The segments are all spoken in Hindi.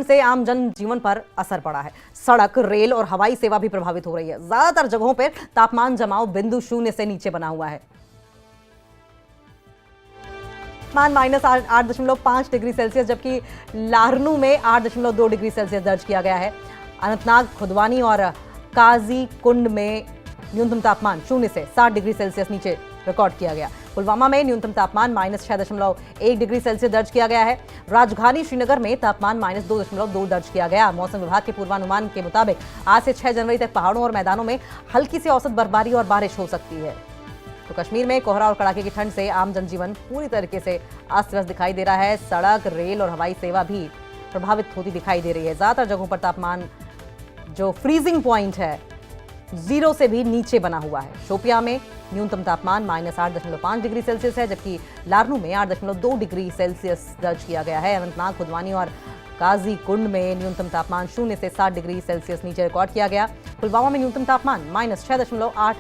से आम जनजीवन पर असर पड़ा है। सड़क, रेल और हवाई सेवा भी प्रभावित हो रही है। ज्यादातर जगहों पर तापमान जमाव बिंदु शून्य से नीचे बना हुआ है। तापमान -8.5 डिग्री सेल्सियस, जबकि लारनू में 8.2 डिग्री सेल्सियस दर्ज किया गया है। अनंतनाग, खुदवानी और काजी कुंड में न्यूनतम तापमान 0 से 7 डिग्री सेल्सियस नीचे रिकॉर्ड किया गया। पुलवामा में न्यूनतम तापमान -6.1 डिग्री सेल्सियस दर्ज किया गया है। राजधानी श्रीनगर में तापमान -2.2 दर्ज किया गया। मौसम विभाग के पूर्वानुमान के मुताबिक आज से 6 जनवरी तक पहाड़ों और मैदानों में हल्की से औसत बर्फबारी और बारिश हो सकती है। तो कश्मीर में कोहरा और कड़ाके की ठंड से आम जनजीवन पूरी तरीके से अस्त व्यस्त दिखाई दे रहा है। सड़क, रेल और हवाई सेवा भी प्रभावित होती दिखाई दे रही है। ज्यादातर जगहों पर तापमान जो फ्रीजिंग पॉइंट है 0 से भी नीचे बना हुआ है। शोपियां में न्यूनतम तापमान -8.5 डिग्री सेल्सियस है, जबकि लारनू में 8.2 डिग्री सेल्सियस दर्ज किया गया है। अनंतनाग, खुदवानी और काजी कुंड में न्यूनतम तापमान 0 से 7 डिग्री सेल्सियस नीचे रिकॉर्ड किया गया। पुलवामा में न्यूनतम तापमान -6.1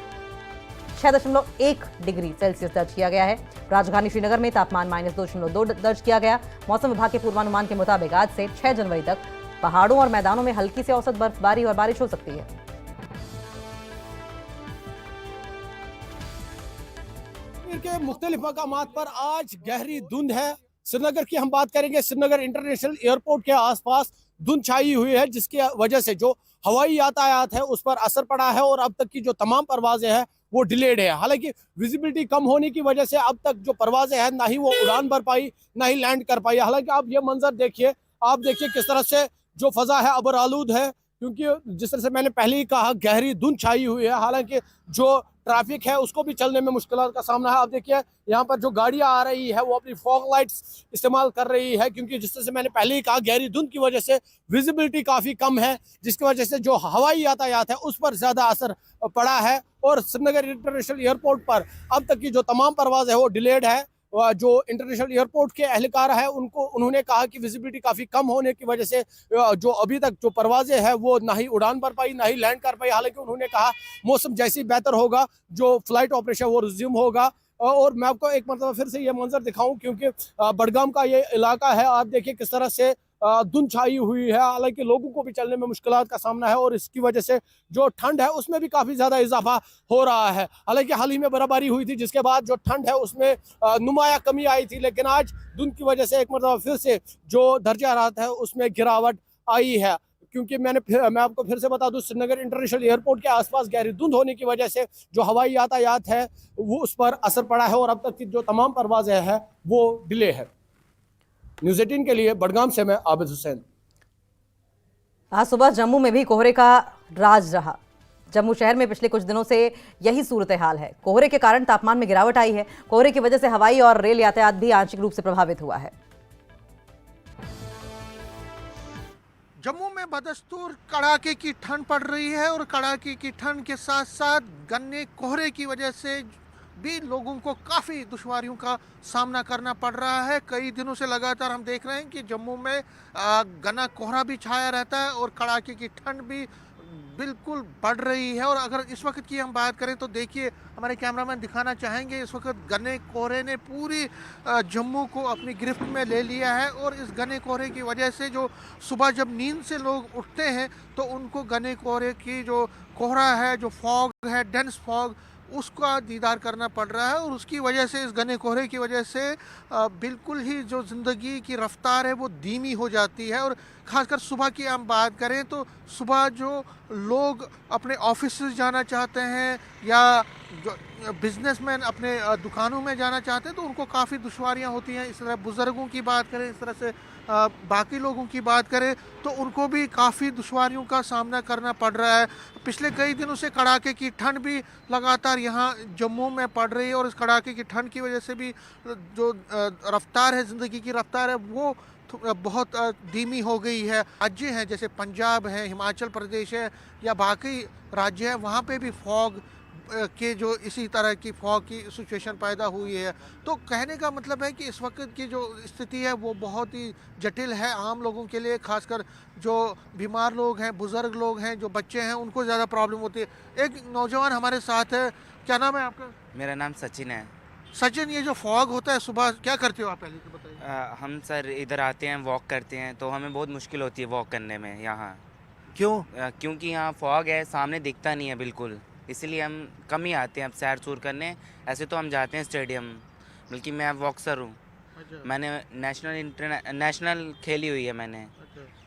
डिग्री सेल्सियस दर्ज किया गया है। राजधानी श्रीनगर में तापमान -2.2 दर्ज किया गया। मौसम विभाग के पूर्वानुमान के मुताबिक आज से 6 जनवरी तक पहाड़ों और मैदानों में हल्की से औसत बर्फबारी और बारिश हो सकती है। के मुख्तलिफ मकामात पर आज गहरी धुंध है। श्रीनगर की हम बात करेंगे। श्रीनगर इंटरनेशनल एयरपोर्ट के आसपास धुंध छाई हुई है, जिसकी वजह से जो हवाई यातायात है उस पर असर पड़ा है और अब तक की जो तमाम परवाजें हैं वो डिलेड है। हालांकि विजिबिलिटी कम होने की वजह से अब तक जो परवाजें हैं ना ही वो उड़ान भर पाई ना ही लैंड कर पाई। हालांकि आप ये मंजर देखिए, आप देखिए किस तरह से जो फजा है अबर आलूद है, क्योंकि जिस तरह से मैंने पहले ही कहा गहरी धुंध छाई हुई है। हालांकि जो ट्रैफिक है उसको भी चलने में मुश्किल का सामना है। आप देखिए यहाँ पर जो गाड़ियाँ आ रही है वो अपनी फॉग लाइट्स इस्तेमाल कर रही है, क्योंकि जिस तरह से मैंने पहले ही कहा गहरी धुंध की वजह से विजिबिलिटी काफ़ी कम है, जिसकी वजह से जो हवाई यातायात है उस पर ज़्यादा असर पड़ा है। और श्रीनगर इंटरनेशनल एयरपोर्ट पर अब तक की जो तमाम परवाज़ है वो डिलेड है। जो इंटरनेशनल एयरपोर्ट के अहलकार है उन्होंने कहा कि विजिबिलिटी काफ़ी कम होने की वजह से जो अभी तक जो परवाजें हैं वो ना ही उड़ान भर पाई ना ही लैंड कर पाई। हालांकि उन्होंने कहा मौसम जैसी बेहतर होगा जो फ्लाइट ऑपरेशन वो रिज्यूम होगा। और मैं आपको एक मतलब फिर से ये मंजर दिखाऊं, क्योंकि बडगाम का ये इलाका है। आप देखिए किस तरह से धुंध छाई हुई है। हालांकि लोगों को भी चलने में मुश्किलात का सामना है और इसकी वजह से जो ठंड है उसमें भी काफ़ी ज़्यादा इजाफा हो रहा है। हालांकि हाल ही में बर्फबारी हुई थी, जिसके बाद जो ठंड है उसमें नुमाया कमी आई थी, लेकिन आज धुंध की वजह से एक मतलब फिर से जो दर्जा हरारत है उसमें गिरावट आई है। क्योंकि मैं आपको फिर से बता दूं, श्रीनगर इंटरनेशनल एयरपोर्ट के आसपास गहरी धुंध होने की वजह से जो हवाई यातायात है वो उस पर असर पड़ा है और अब तक की जो तमाम परवाजें हैं वो डिले है। न्यूज़ 18 के लिए बडगाम से मैं आबिद हुसैन। आज सुबह जम्मू में भी कोहरे का राज रहा। जम्मू शहर में पिछले कुछ दिनों से यही सूरत हाल है। कोहरे के कारण तापमान में गिरावट आई है। कोहरे की वजह से हवाई और रेल यातायात भी आंशिक रूप से प्रभावित हुआ है। जम्मू में बदस्तूर कड़ाके की ठंड पड़ रही है और कड़ाके की ठंड के साथ साथ घने कोहरे की वजह से भी लोगों को काफ़ी दुश्वारियों का सामना करना पड़ रहा है। कई दिनों से लगातार हम देख रहे हैं कि जम्मू में घना कोहरा भी छाया रहता है और कड़ाके की ठंड भी बिल्कुल बढ़ रही है। और अगर इस वक्त की हम बात करें तो देखिए, हमारे कैमरामैन दिखाना चाहेंगे, इस वक्त घने कोहरे ने पूरी जम्मू को अपनी गिरफ्त में ले लिया है। और इस घने कोहरे की वजह से जो सुबह जब नींद से लोग उठते हैं तो उनको घने कोहरे की जो कोहरा है, जो फॉग है, डेंस फॉग, उसका दीदार करना पड़ रहा है। और उसकी वजह से, इस घने कोहरे की वजह से बिल्कुल ही जो ज़िंदगी की रफ्तार है वो धीमी हो जाती है। और ख़ासकर सुबह की हम बात करें तो सुबह जो लोग अपने ऑफिस जाना चाहते हैं या जो बिजनेसमैन अपने दुकानों में जाना चाहते हैं तो उनको काफ़ी दुश्वारियां होती हैं। इस तरह बुज़ुर्गों की बात करें, इस तरह से बाकी लोगों की बात करें तो उनको भी काफ़ी दुश्वारियों का सामना करना पड़ रहा है। पिछले कई दिनों से कड़ाके की ठंड भी लगातार यहाँ जम्मू में पड़ रही है और इस कड़ाके की ठंड की वजह से भी जो रफ्तार है, ज़िंदगी की रफ्तार है, वो बहुत धीमी हो गई है। राज्य हैं जैसे पंजाब है, हिमाचल प्रदेश है या बाकी राज्य है, वहाँ पे भी फॉग के जो इसी तरह की फॉग की सिचुएशन पैदा हुई है। तो कहने का मतलब है कि इस वक्त की जो स्थिति है वो बहुत ही जटिल है आम लोगों के लिए, खासकर जो बीमार लोग हैं, बुज़ुर्ग लोग हैं, जो बच्चे हैं, उनको ज़्यादा प्रॉब्लम होती है। एक नौजवान हमारे साथ है, क्या नाम है आपका? मेरा नाम सचिन है। सचिन, ये जो फॉग होता है सुबह, क्या करते हो आप, पहले तो बताइए। हम सर इधर आते हैं, वॉक करते हैं, तो हमें बहुत मुश्किल होती है वॉक करने में यहाँ। क्यों? क्योंकि यहाँ फॉग है, सामने दिखता नहीं है बिल्कुल, इसलिए हम कम ही आते हैं अब सैर सूर करने। ऐसे तो हम जाते हैं स्टेडियम, बल्कि मैं बॉक्सर हूँ, मैंने नेशनल खेली हुई है मैंने,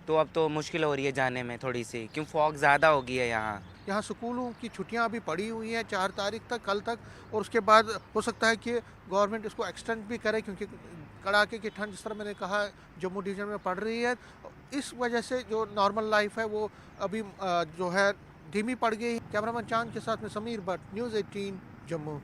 तो अब तो मुश्किल हो रही है जाने में थोड़ी सी, क्यों फॉग ज़्यादा हो गई है यहाँ। यहाँ स्कूलों की छुट्टियां अभी पड़ी हुई हैं 4 तारीख तक, कल तक, और उसके बाद हो सकता है कि गवर्नमेंट इसको एक्सटेंड भी करे, क्योंकि कड़ाके की ठंड जिस तरह मैंने कहा जम्मू डिवीज़न में पड़ रही है। इस वजह से जो नॉर्मल लाइफ है वो अभी जो है धीमी पड़ गई। कैमरामैन चांद के साथ में समीर भट्ट, न्यूज़ 18 जम्मू।